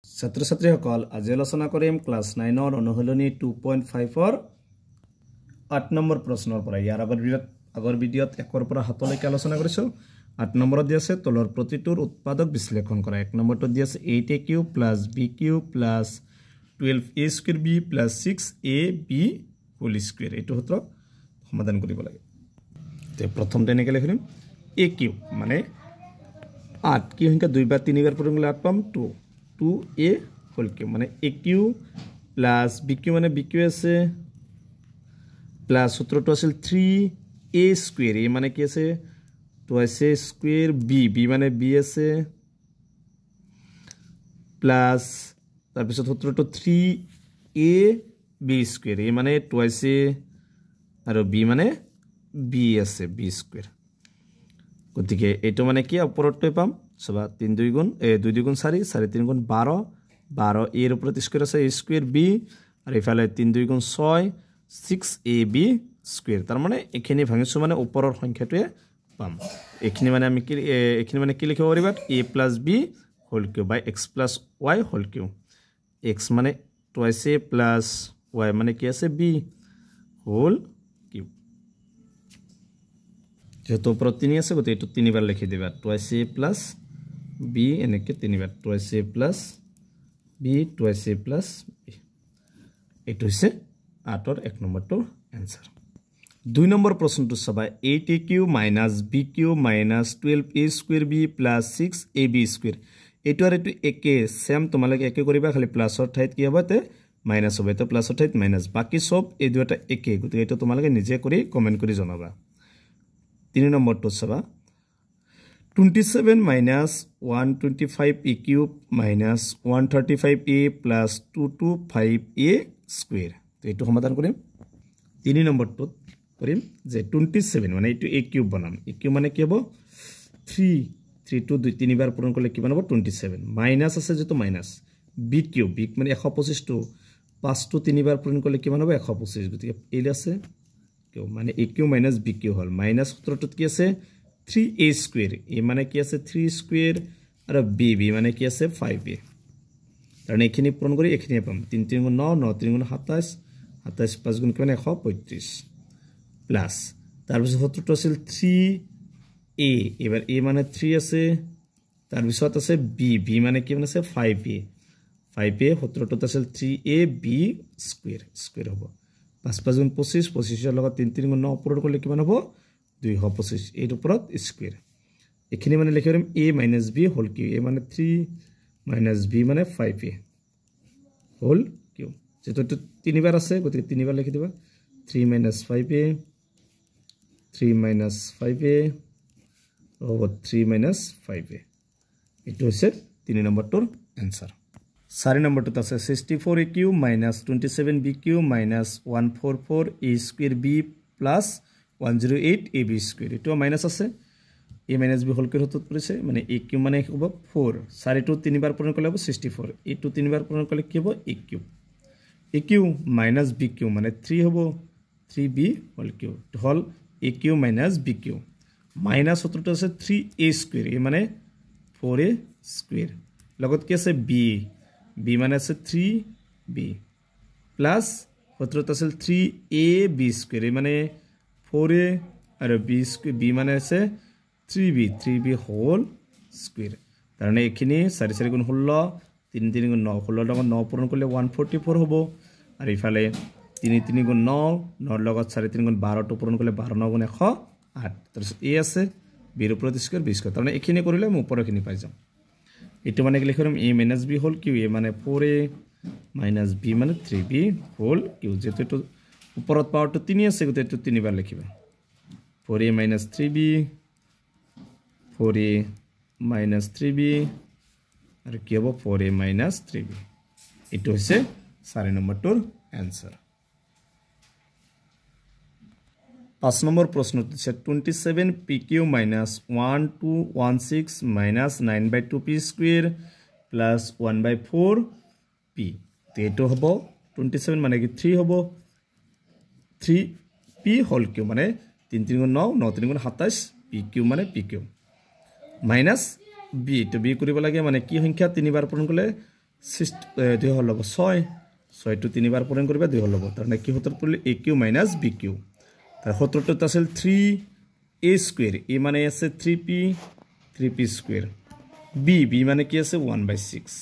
ছাত্ৰ ছাত্ৰীসকল আজি আলোচনা কৰিম ক্লাছ 9 ৰ অনুশীলনী 2.5 ৰ 8 নম্বৰ প্ৰশ্নৰ পৰা ইয়াৰ আগৰ ভিডিঅত 1 ৰ পৰা 7 লৈকে আলোচনা কৰিছো 8 নম্বৰত দি আছে তলৰ প্ৰতিটোৰ উৎপাদক বিশ্লেষণ কৰা 1 নম্বৰটো দি আছে 8a³ + b³ + 12a² b + 6ab হোল² এইটো সূত্ৰ সমাধান কৰিব লাগে তে প্ৰথমতে এনেকৈ লিখিম a³ মানে 8 কি সংখ্যা 2 বা 3 বাৰ পূৰণ কৰিলে 8 পাম 2a হোল³ মানে a³ + b³ মানে b³ আছে প্লাস সূত্ৰটো আছিল 3a² a মানে কি আছে twice a square b মানে b আছে প্লাস তাৰ পিছত সূত্ৰটো 3ab² a মানে twice a আৰু b মানে b আছে b²। গতিকে এটো মানে কি ওপৰতে পাম সবা 3 2 গুণ 2 2 গুণ 4 4 3 গুণ 12 12 a এর উপর স্কয়ার আছে a² b আর এফালে 3 2 গুণ 6 6ab² তার মানে এখানে ভাঙিছো মানে উপৰৰ সংখ্যাটোৱে পাম এখানে মানে আমি কি লিখিব পাৰিবা a + b হোল³ by x + y হোল³ x মানে twice a + y মানে কি আছে b হোল³ যেহেতু উপর 3 আছে গতে এটো 3 বার লিখি দিবা twice a + b এনেকে 3 বার twice a + b twice a + b এটো হইছে 8 ৰ 1 নম্বৰটো आंसर 2 নম্বৰ প্ৰশ্নটো চাবা 8a³ - b³ - 12a² b + 6ab² এটো আৰু এটো একে সেম তোমালোকে একে কৰিবা খালি প্লাসৰ ঠাইত কি হবে তে মাইনাস হবে তো প্লাসৰ ঠাইত মাইনাস বাকি সব এই দুটা একে গতিকে এটো তোমালোকে নিজে কৰি কমেন্ট কৰি জনাবা 3 নম্বৰটো চাবা 27 - 125a³ - 135a + 225a² তো এটো সমাধান কৰিম 3 নম্বৰটো কৰিম যে 27 মানে এটো a³ বনাম a³ মানে কি হ'ব 3 3 to 2 3 বাৰ পূৰণ কৰিলে কি বনাব 27 মাইনাস আছে যেটো মাইনাস b³ b মানে 125 to 5 to 3 বাৰ পূৰণ কৰিলে কি বনাব 125 গতিকে এল আছে কিউ মানে a³ - b³ হল মাইনাস সূত্ৰটোত কি আছে 3a² a মানে কি আছে 3² আৰু b মানে কি আছে 5a কাৰণ এখিনি পূৰণ কৰি এখিনি পাম 3 3 গুণ 9 9 3 গুণ 27 27 5 গুণ কিমান 135 প্লাস তাৰ পিছত সূত্ৰটো আছিল 3a এবাৰ a মানে 3 আছে তাৰ পিছত আছে b মানে কি আছে 5a 5a সূত্ৰটোত আছিল 3ab² হ'ব 5 5 গুণ 25 25 ৰ লগত 3 3 গুণ 9 পূৰণ কৰিলে কিমান হ'ব 225 এৰ উপৰত স্কয়াৰ এখানে মানে লিখি পাৰিম a - b হোল³ a মানে 3 - b মানে 5a হোল³ যেটো 3 বাৰ আছে গতিকে 3 বাৰ লিখি দিবা 3 - 5a 3 - 5a over 3 - 5a এটো হৈছে 3 নম্বৰটোৰ आंसर 4 নম্বৰটো আছে 64a³ - 27b³ - 144a² b + 108ab² এটো মাইনাস আছে a - b হোল² হতত পৰিছে মানে a³ মানে হ'ব 4 4 টো 3 বাৰ পূৰণ কৰিলে হ'ব 64 a টো 3 বাৰ পূৰণ কৰিলে কি হ'ব a³ - b³ মানে 3 হ'ব 3b হোল³ হল a³ - b³ মাইনাস সূত্ৰটো আছে 3a² a মানে 4a² লগত কি আছে b মানে আছে 3b প্লাস সূত্ৰটো আছে 3ab² a মানে 4a আৰু b মানে আছে 3b হোল² তাৰমানে এখিনি 4 4 গুণ 16 3 3 গুণ 9 16 লগত 9 পূৰণ কৰিলে 144 হ'ব আৰু ইফালে 3 3 গুণ 9 9 লগত 4 3 গুণ 12 টো পূৰণ কৰিলে 12 9 গুণ 108 তাৰপিছত a আছে b ৰ উপৰত স্কয়াৰ b² তাৰমানে এখিনি কৰিলে মই ওপৰখিনি পাই যাম এটো মানে কি লিখিম a - b হোল³ a মানে 4a - b মানে 3b হোল³ যেটো এটো উপৰত পাৱাৰটো 3 আছে গতে এটো 3 বাৰ লিখিবা 4a - 3b 4a - 3b আৰু কি হ'ব 4a - 3b এটো হৈছে 4 নম্বৰটোৰ आंसर 5 নম্বৰ প্ৰশ্নটো আছে 27pq - 1216 - 9/2p² + 1/4p তো এটো হ'ব 27 মানে কি 3 হ'ব 3p হোল³ মানে 3 3 গুণ 9 9 3 গুণ 27 pq মানে pq মাইনাস b তো b কৰিব লাগে মানে কি সংখ্যা 3 বাৰ পূৰণ কৰিলে 2 হল লব 6 6 টো তিনিবাৰ পূৰণ কৰিবা 2 হল লব তাৰনে কি সূত্ৰত পৰিলে aq minus bq তাৰ সূত্ৰটো আছিল 3a স্কয়াৰ a মানে আছে 3p স্কয়াৰ b মানে কি আছে 1/6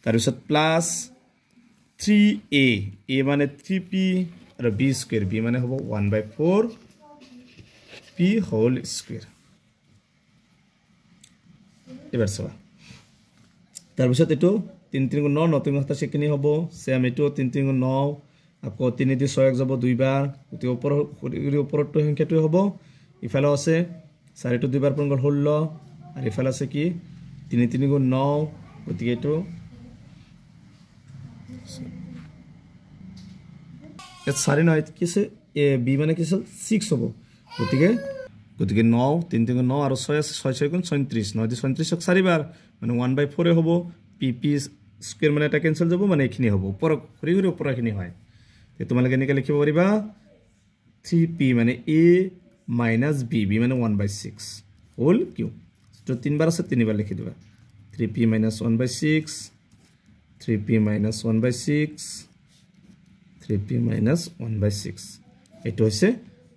তাৰ পিছত প্লাস 3a মানে 3p আৰু b স্কয়াৰ b মানে হ'ব 1/4 p হোল স্কয়াৰ এবাৰ চাবা তাৰ পিছত এটো 3 3 9 9 3 7 কিনি হ'ব সেম এটো 3 3 9 আকৌ 3 দি 6 যাব দুইবাৰ অতি ওপৰটো সংখ্যাটো হ'ব ইফালে আছে 4 টো দুইবাৰ পূৰণ 16 আৰু ইফালে আছে কি 3 3 9 গতিকে এটো এত 4 9 কি আছে এ বি মানে কি আছে 6 হ'ব গতিকে 9 3 3 9 আৰু 6 আছে 6 6 গুণ 37 9 দি 37 ক 4 বাৰ মানে 1/4 হ'ব pp স্কয়াৰ মানে এটা ক্যান্সেল যাব মানে এখিনি হ'ব উপৰ ঘুৰি ঘুৰি উপৰখিনি হয় তে তোমালোকে এনেকৈ লিখিব পাৰিবা 3p মানে a minus b মানে 1/6 হোল কিউ তো তিনবাৰ আছে তিনিবাৰ লিখি দিবা 3p minus 1/6 3p minus 1/6 3p minus 1/6 এটো হৈছে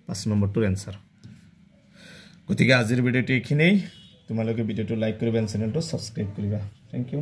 5 নম্বৰটোৰ आंसर গতিকে আজিৰ ভিডিওটো এখিনেই তোমালোকে ভিডিওটো লাইক কৰিবা চেনেলটো সাবস্ক্ৰাইব কৰিবা থ্যাংক ইউ